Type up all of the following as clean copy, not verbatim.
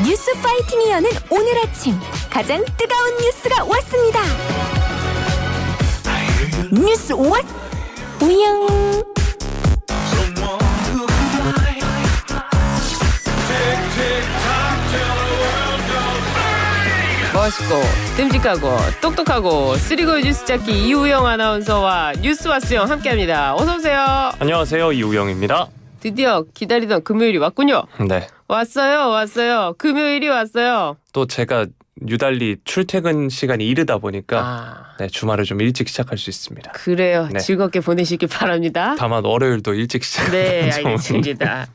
뉴스 파이팅이 여는 오늘 아침 가장 뜨거운 뉴스가 왔습니다. 뉴스 왓 우영. 멋있고 듬직하고 똑똑하고 쓰리고 뉴스 찾기 이우영 아나운서와 뉴스와스영 함께합니다. 어서 오세요. 안녕하세요, 이우영입니다. 드디어 기다리던 금요일이 왔군요. 네. 왔어요. 금요일이 왔어요. 또 제가 유달리 출퇴근 시간이 이르다 보니까 네, 주말을 좀 일찍 시작할 수 있습니다. 그래요. 네. 즐겁게 보내시길 바랍니다. 다만 월요일도 일찍 시작하는 네, 점은 알겠습니다.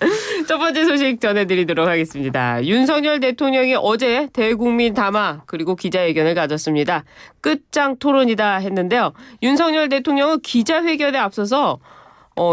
첫 번째 소식 전해드리도록 하겠습니다. 윤석열 대통령이 어제 대국민 담화 그리고 기자회견을 가졌습니다. 끝장 토론이다 했는데요. 윤석열 대통령은 기자회견에 앞서서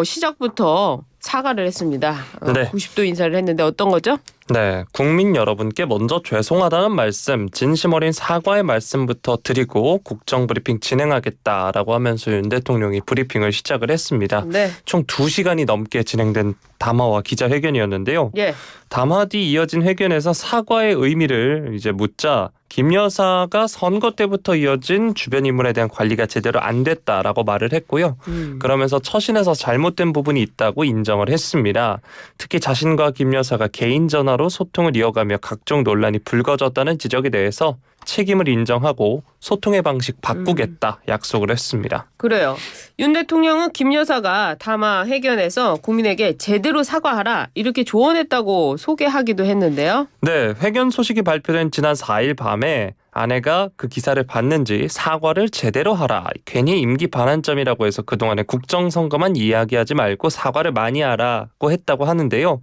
시작부터 사과를 했습니다. 네. 90도 인사를 했는데 어떤 거죠? 네, 국민 여러분께 먼저 죄송하다는 말씀, 진심 어린 사과의 말씀부터 드리고 국정브리핑 진행하겠다라고 하면서 윤 대통령이 브리핑을 시작을 했습니다. 네. 총 2시간이 넘게 진행된 담화와 기자회견이었는데요. 예. 담화 뒤 이어진 회견에서 사과의 의미를 이제 묻자 김 여사가 선거 때부터 이어진 주변 인물에 대한 관리가 제대로 안 됐다라고 말을 했고요. 그러면서 처신에서 잘못된 부분이 있다고 인정을 했습니다. 특히 자신과 김 여사가 개인 전화로 소통을 이어가며 각종 논란이 불거졌다는 지적에 대해서 책임을 인정하고 소통의 방식 바꾸겠다 약속을 했습니다. 그래요. 윤 대통령은 김 여사가 담화 회견에서 국민에게 제대로 사과하라 이렇게 조언했다고 소개하기도 했는데요. 네, 회견 소식이 발표된 지난 4일 밤에 아내가 그 기사를 봤는지 사과를 제대로 하라. 괜히 임기 반환점이라고 해서 그동안의 국정선거만 이야기하지 말고 사과를 많이 하라고 했다고 하는데요.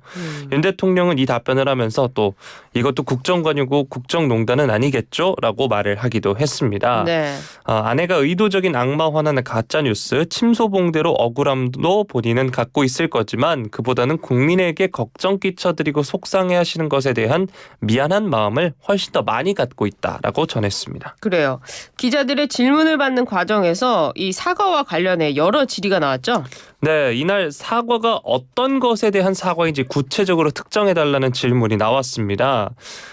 윤 대통령은 이 답변을 하면서 또 이것도 국정관이고 국정농단은 아니겠죠? 라고 말을 하기도 했습니다. 네. 아내가 의도적인 악마 화나는 가짜뉴스, 침소봉대로 억울함도 본인은 갖고 있을 거지만 그보다는 국민에게 걱정 끼쳐드리고 속상해하시는 것에 대한 미안한 마음을 훨씬 더 많이 갖고 있다라고 전했습니다. 그래요. 기자들의 질문을 받는 과정에서 이 사과와 관련해 여러 질의가 나왔죠? 네, 이날 사과가 어떤 것에 대한 사과인지 구체적으로 특정해달라는 질문이 나왔습니다.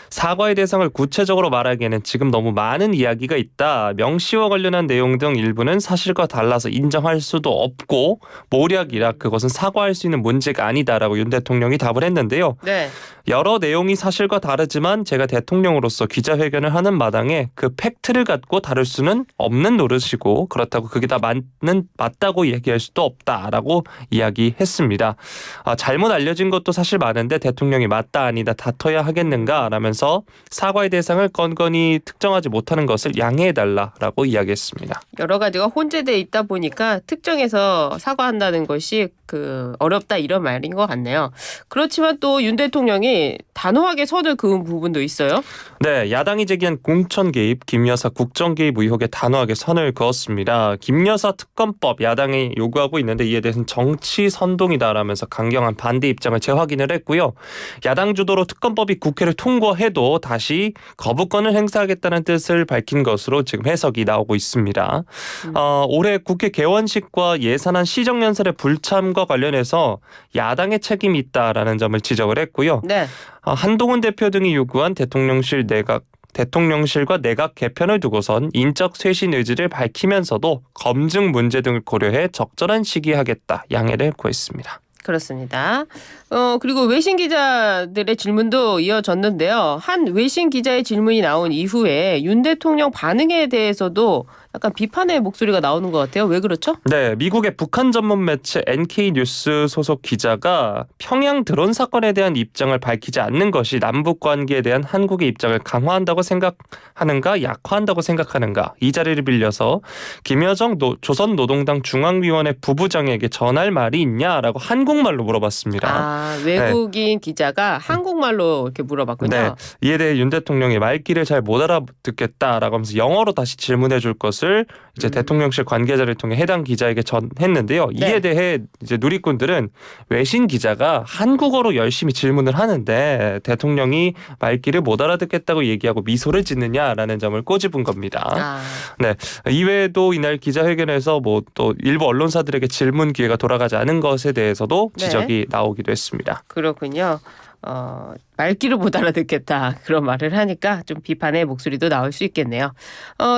사과의 대상을 구체적으로 말하기에는 지금 너무 많은 이야기가 있다. 명시와 관련한 내용 등 일부는 사실과 달라서 인정할 수도 없고 모략이라 그것은 사과할 수 있는 문제가 아니다라고 윤 대통령이 답을 했는데요. 네. 여러 내용이 사실과 다르지만 제가 대통령으로서 기자회견을 하는 마당에 그 팩트를 갖고 다룰 수는 없는 노릇이고 그렇다고 그게 다 맞다고 얘기할 수도 없다라고 이야기했습니다. 잘못 알려진 것도 사실 많은데 대통령이 맞다 아니다 다퉈야 하겠는가 라면서 사과의 대상을 건건히 특정하지 못하는 것을 양해해달라라고 이야기했습니다. 여러 가지가 혼재돼 있다 보니까 특정해서 사과한다는 것이 어렵다 이런 말인 것 같네요. 그렇지만 또 윤 대통령이 단호하게 선을 그은 부분도 있어요. 네, 야당이 제기한 공천 개입, 김 여사 국정 개입 의혹에 단호하게 선을 그었습니다. 김 여사 특검법 야당이 요구하고 있는데 이에 대해서는 정치 선동이다라면서 강경한 반대 입장을 재확인을 했고요. 야당 주도로 특검법이 국회를 통과해도 다시 거부권을 행사하겠다는 뜻을 밝힌 것으로 지금 해석이 나오고 있습니다. 올해 국회 개원식과 예산안 시정연설의 불참과 관련해서 야당의 책임이 있다라는 점을 지적을 했고요. 네. 한동훈 대표 등이 요구한 대통령실과 내각 개편을 두고선 인적 쇄신 의지를 밝히면서도 검증 문제 등을 고려해 적절한 시기에 하겠다 양해를 구했습니다. 그렇습니다. 그리고 외신 기자들의 질문도 이어졌는데요. 한 외신 기자의 질문이 나온 이후에 윤 대통령 반응에 대해서도 약간 비판의 목소리가 나오는 것 같아요. 왜 그렇죠? 네, 미국의 북한 전문 매체 NK뉴스 소속 기자가 평양 드론 사건에 대한 입장을 밝히지 않는 것이 남북 관계에 대한 한국의 입장을 강화한다고 생각하는가 약화한다고 생각하는가 이 자리를 빌려서 김여정 조선노동당 중앙위원회 부부장에게 전할 말이 있냐라고 한국말로 물어봤습니다. 외국인 기자가 한국말로 이렇게 물어봤군요. 네, 이에 대해 윤 대통령이 말귀를 잘 못 알아듣겠다라고 하면서 영어로 다시 질문해 줄 것을 이제 대통령실 관계자를 통해 해당 기자에게 전했는데요. 이에 네. 대해 이제 누리꾼들은 외신 기자가 한국어로 열심히 질문을 하는데 대통령이 말귀를 못 알아듣겠다고 얘기하고 미소를 짓느냐라는 점을 꼬집은 겁니다. 네, 이외에도 이날 기자회견에서 뭐 또 일부 언론사들에게 질문 기회가 돌아가지 않은 것에 대해서도 지적이 나오기도 했습니다. 그렇군요. 말귀를 못 알아듣겠다 그런 말을 하니까 좀 비판의 목소리도 나올 수 있겠네요.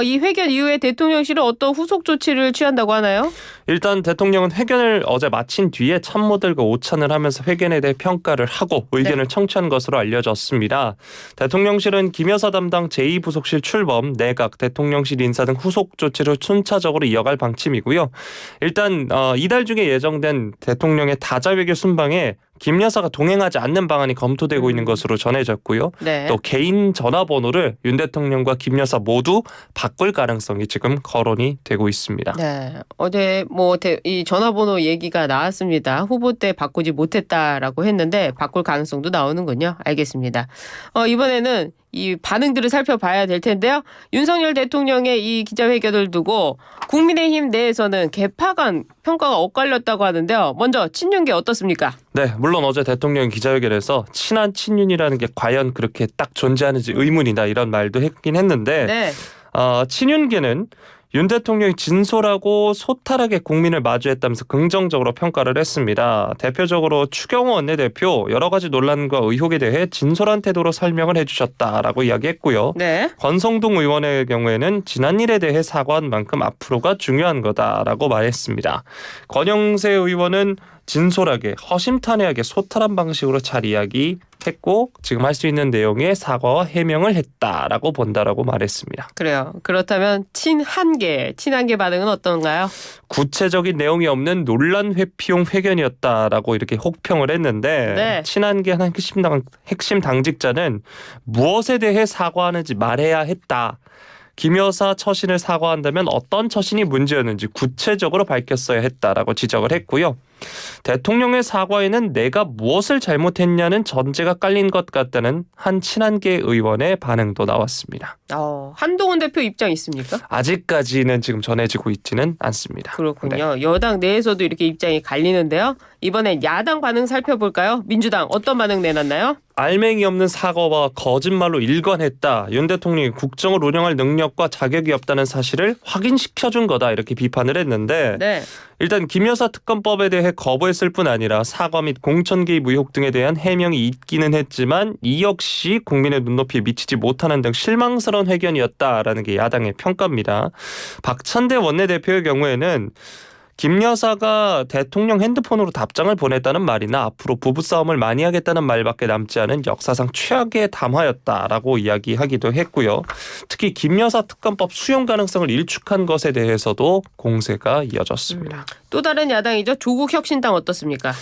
이 회견 이후에 대통령실은 어떤 후속 조치를 취한다고 하나요? 일단 대통령은 회견을 어제 마친 뒤에 참모들과 오찬을 하면서 회견에 대해 평가를 하고 의견을 청취한 것으로 알려졌습니다. 대통령실은 김여사 담당 제2부속실 출범, 내각, 대통령실 인사 등 후속 조치를 순차적으로 이어갈 방침이고요. 일단 이달 중에 예정된 대통령의 다자외교 순방에 김 여사가 동행하지 않는 방안이 검토되고 있는 것으로 전해졌고요. 네. 또 개인 전화번호를 윤 대통령과 김 여사 모두 바꿀 가능성이 지금 거론이 되고 있습니다. 네, 어제 이 전화번호 얘기가 나왔습니다. 후보 때 바꾸지 못했다라고 했는데 바꿀 가능성도 나오는군요. 알겠습니다. 이번에는 이 반응들을 살펴봐야 될 텐데요. 윤석열 대통령의 이 기자회견을 두고 국민의힘 내에서는 개파 간 평가가 엇갈렸다고 하는데요. 먼저 친윤계 어떻습니까? 네, 물론 어제 대통령 기자회견에서 친한 친윤이라는 게 과연 그렇게 딱 존재하는지 의문이다 이런 말도 했긴 했는데 네. 친윤계는 윤 대통령이 진솔하고 소탈하게 국민을 마주했다면서 긍정적으로 평가를 했습니다. 대표적으로 추경호 원내대표 여러 가지 논란과 의혹에 대해 진솔한 태도로 설명을 해주셨다라고 이야기했고요. 네. 권성동 의원의 경우에는 지난 일에 대해 사과한 만큼 앞으로가 중요한 거다라고 말했습니다. 권영세 의원은 진솔하게 허심탄회하게 소탈한 방식으로 잘 이야기했고 지금 할 수 있는 내용의 사과와 해명을 했다라고 본다라고 말했습니다. 그래요. 그렇다면 친한계 반응은 어떤가요? 구체적인 내용이 없는 논란 회피용 회견이었다라고 이렇게 혹평을 했는데 네. 친한계 한 핵심 당직자는 무엇에 대해 사과하는지 말해야 했다. 김 여사 처신을 사과한다면 어떤 처신이 문제였는지 구체적으로 밝혔어야 했다라고 지적을 했고요. 대통령의 사과에는 내가 무엇을 잘못했냐는 전제가 깔린 것 같다는 한 친한계 의원의 반응도 나왔습니다. 한동훈 대표 입장 있습니까? 아직까지는 지금 전해지고 있지는 않습니다. 그렇군요. 네. 여당 내에서도 이렇게 입장이 갈리는데요. 이번엔 야당 반응 살펴볼까요? 민주당 어떤 반응 내놨나요? 알맹이 없는 사과와 거짓말로 일관했다. 윤 대통령이 국정을 운영할 능력과 자격이 없다는 사실을 확인시켜준 거다. 이렇게 비판을 했는데 네. 일단 김 여사 특검법에 대해 거부했을 뿐 아니라 사과 및 공천 개입 의혹 등에 대한 해명이 있기는 했지만 이 역시 국민의 눈높이에 미치지 못하는 등 실망스러운 회견이었다라는 게 야당의 평가입니다. 박찬대 원내대표의 경우에는 김 여사가 대통령 핸드폰으로 답장을 보냈다는 말이나 앞으로 부부싸움을 많이 하겠다는 말밖에 남지 않은 역사상 최악의 담화였다라고 이야기하기도 했고요. 특히 김 여사 특검법 수용 가능성을 일축한 것에 대해서도 공세가 이어졌습니다. 또 다른 야당이죠. 조국혁신당 어떻습니까?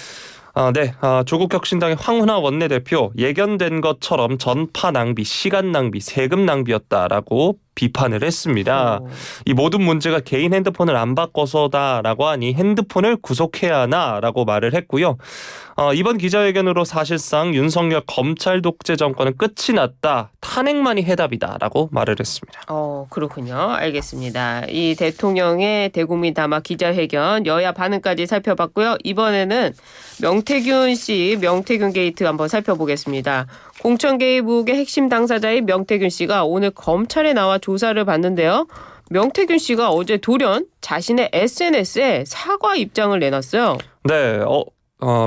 네. 조국혁신당의 황운하 원내대표 예견된 것처럼 전파 낭비, 시간 낭비, 세금 낭비였다라고 비판을 했습니다. 이 모든 문제가 개인 핸드폰을 안 바꿔서다라고 하니 핸드폰을 구속해야 하나라고 말을 했고요. 이번 기자회견으로 사실상 윤석열 검찰 독재 정권은 끝이 났다. 탄핵만이 해답이다라고 말을 했습니다. 그렇군요. 알겠습니다. 이 대통령의 대국민 담화 기자회견 여야 반응까지 살펴봤고요. 이번에는 명태균 씨, 명태균 게이트 한번 살펴보겠습니다. 공천 개입 의혹의 핵심 당사자인 명태균 씨가 오늘 검찰에 나와 조사를 받는데요. 명태균 씨가 어제 돌연 자신의 SNS에 사과 입장을 내놨어요. 네.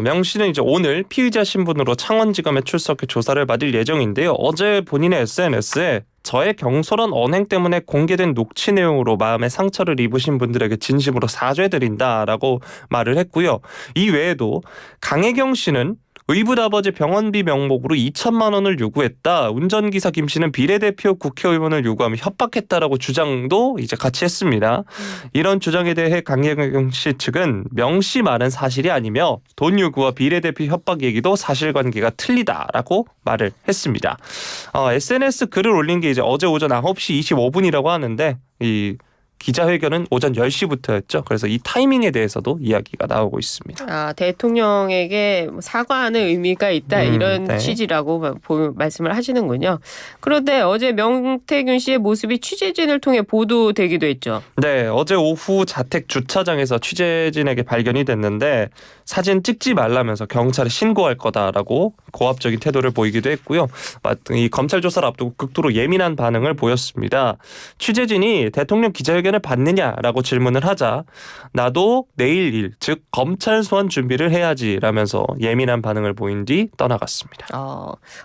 명 씨는 이제 오늘 피의자 신분으로 창원지검에 출석해 조사를 받을 예정인데요. 어제 본인의 SNS에 저의 경솔한 언행 때문에 공개된 녹취 내용으로 마음의 상처를 입으신 분들에게 진심으로 사죄드린다라고 말을 했고요. 이 외에도 강혜경 씨는 의붓아버지 병원비 명목으로 2천만 원을 요구했다. 운전기사 김 씨는 비례대표 국회의원을 요구하며 협박했다라고 주장도 이제 같이 했습니다. 이런 주장에 대해 강혜경 씨 측은 명 씨 말은 사실이 아니며 돈 요구와 비례대표 협박 얘기도 사실관계가 틀리다라고 말을 했습니다. SNS 글을 올린 게 이제 어제 오전 9시 25분이라고 하는데 이 기자회견은 오전 10시부터였죠. 그래서 이 타이밍에 대해서도 이야기가 나오고 있습니다. 대통령에게 사과하는 의미가 있다 이런 네. 취지라고 말씀을 하시는군요. 그런데 어제 명태균 씨의 모습이 취재진을 통해 보도되기도 했죠. 네, 어제 오후 자택 주차장에서 취재진에게 발견이 됐는데 사진 찍지 말라면서 경찰에 신고할 거다라고 고압적인 태도를 보이기도 했고요. 이 검찰 조사를 앞두고 극도로 예민한 반응을 보였습니다. 취재진이 대통령 기자회견 기자회견을 받느냐라고 질문을 하자 나도 내일 일, 즉 검찰 소환 준비를 해야지 라면서 예민한 반응을 보인 뒤 떠나갔습니다.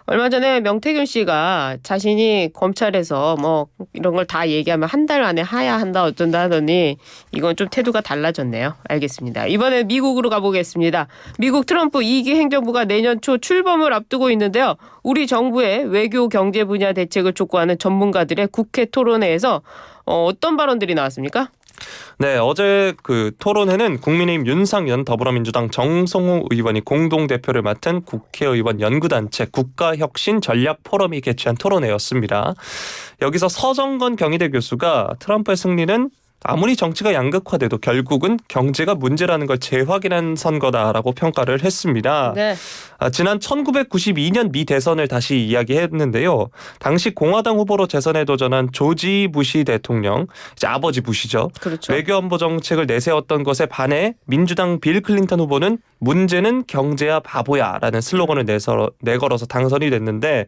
얼마 전에 명태균 씨가 자신이 검찰에서 뭐 이런 걸 다 얘기하면 한 달 안에 하야 한다 어쩐다 하더니 이건 좀 태도가 달라졌네요. 알겠습니다. 이번엔 미국으로 가보겠습니다. 미국 트럼프 2기 행정부가 내년 초 출범을 앞두고 있는데요. 우리 정부의 외교 경제 분야 대책을 촉구하는 전문가들의 국회 토론회에서 어떤 발언들이 나왔습니까? 네, 어제 그 토론회는 국민의힘 윤상현 더불어민주당 정성호 의원이 공동대표를 맡은 국회의원 연구단체 국가혁신전략포럼이 개최한 토론회였습니다. 여기서 서정건 경희대 교수가 트럼프의 승리는 아무리 정치가 양극화돼도 결국은 경제가 문제라는 걸 재확인한 선거다라고 평가를 했습니다. 네. 지난 1992년 미 대선을 다시 이야기했는데요. 당시 공화당 후보로 재선에 도전한 조지 부시 대통령, 이제 아버지 부시죠. 그렇죠. 외교안보 정책을 내세웠던 것에 반해 민주당 빌 클린턴 후보는 문제는 경제야 바보야라는 슬로건을 내걸어서 당선이 됐는데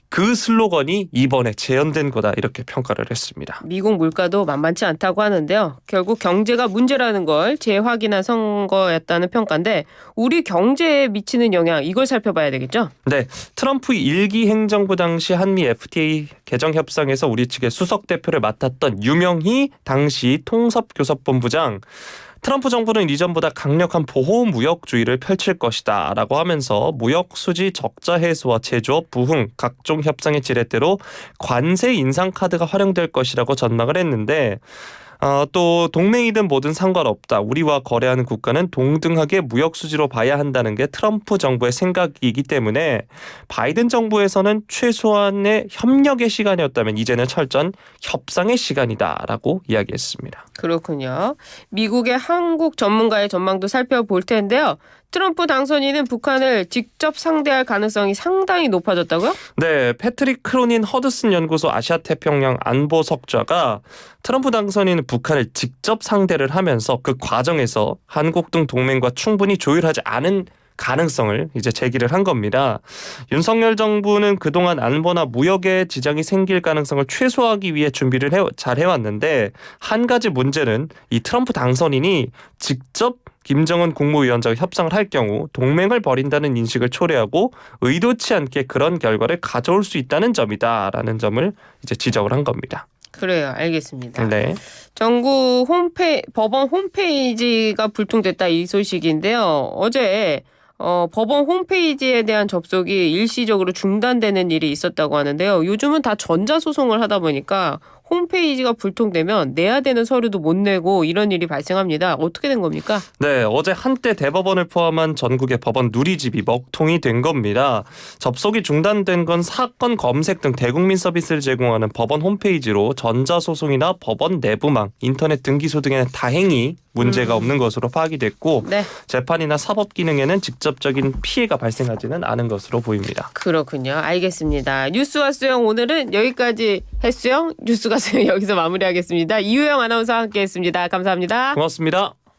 그 슬로건이 이번에 재현된 거다 이렇게 평가를 했습니다. 미국 물가도 만만치 않다고 하는데요. 결국 경제가 문제라는 걸 재확인한 선거였다는 평가인데 우리 경제에 미치는 영향 이걸 살펴봐야 되겠죠? 네, 트럼프 1기 행정부 당시 한미 FTA 개정 협상에서 우리 측의 수석 대표를 맡았던 유명희 당시 통섭교섭본부장 트럼프 정부는 이전보다 강력한 보호무역주의를 펼칠 것이다 라고 하면서 무역수지 적자 해소와 제조업 부흥 각종 협상의 지렛대로 관세 인상 카드가 활용될 것이라고 전망을 했는데 또 동맹이든 뭐든 상관없다. 우리와 거래하는 국가는 동등하게 무역수지로 봐야 한다는 게 트럼프 정부의 생각이기 때문에 바이든 정부에서는 최소한의 협력의 시간이었다면 이제는 철저한 협상의 시간이다라고 이야기했습니다. 그렇군요. 미국의 한국 전문가의 전망도 살펴볼 텐데요. 트럼프 당선인은 북한을 직접 상대할 가능성이 상당히 높아졌다고요? 네, 패트릭 크로닌 허드슨 연구소 아시아태평양 안보석좌가 트럼프 당선인은 북한을 직접 상대를 하면서 그 과정에서 한국 등 동맹과 충분히 조율하지 않은 가능성을 이제 제기를 한 겁니다. 윤석열 정부는 그동안 안보나 무역에 지장이 생길 가능성을 최소화하기 위해 준비를 잘 해왔는데 한 가지 문제는 이 트럼프 당선인이 직접 김정은 국무위원장과 협상을 할 경우 동맹을 벌인다는 인식을 초래하고 의도치 않게 그런 결과를 가져올 수 있다는 점이다라는 점을 이제 지적을 한 겁니다. 그래요. 알겠습니다. 네. 전국 법원 홈페이지가 불통됐다 이 소식인데요. 어제 법원 홈페이지에 대한 접속이 일시적으로 중단되는 일이 있었다고 하는데요. 요즘은 다 전자소송을 하다 보니까 홈페이지가 불통되면 내야 되는 서류도 못 내고 이런 일이 발생합니다. 어떻게 된 겁니까? 네, 어제 한때 대법원을 포함한 전국의 법원 누리집이 먹통이 된 겁니다. 접속이 중단된 건 사건 검색 등 대국민 서비스를 제공하는 법원 홈페이지로 전자소송이나 법원 내부망, 인터넷 등기소 등에는 다행히 문제가 없는 것으로 파악이 됐고 네. 재판이나 사법 기능에는 직접적인 피해가 발생하지는 않은 것으로 보입니다. 그렇군요. 알겠습니다. 뉴스와 수영 오늘은 여기까지 했수영 뉴스가 수영 여기서 마무리하겠습니다. 이유영 아나운서와 함께했습니다. 감사합니다. 고맙습니다.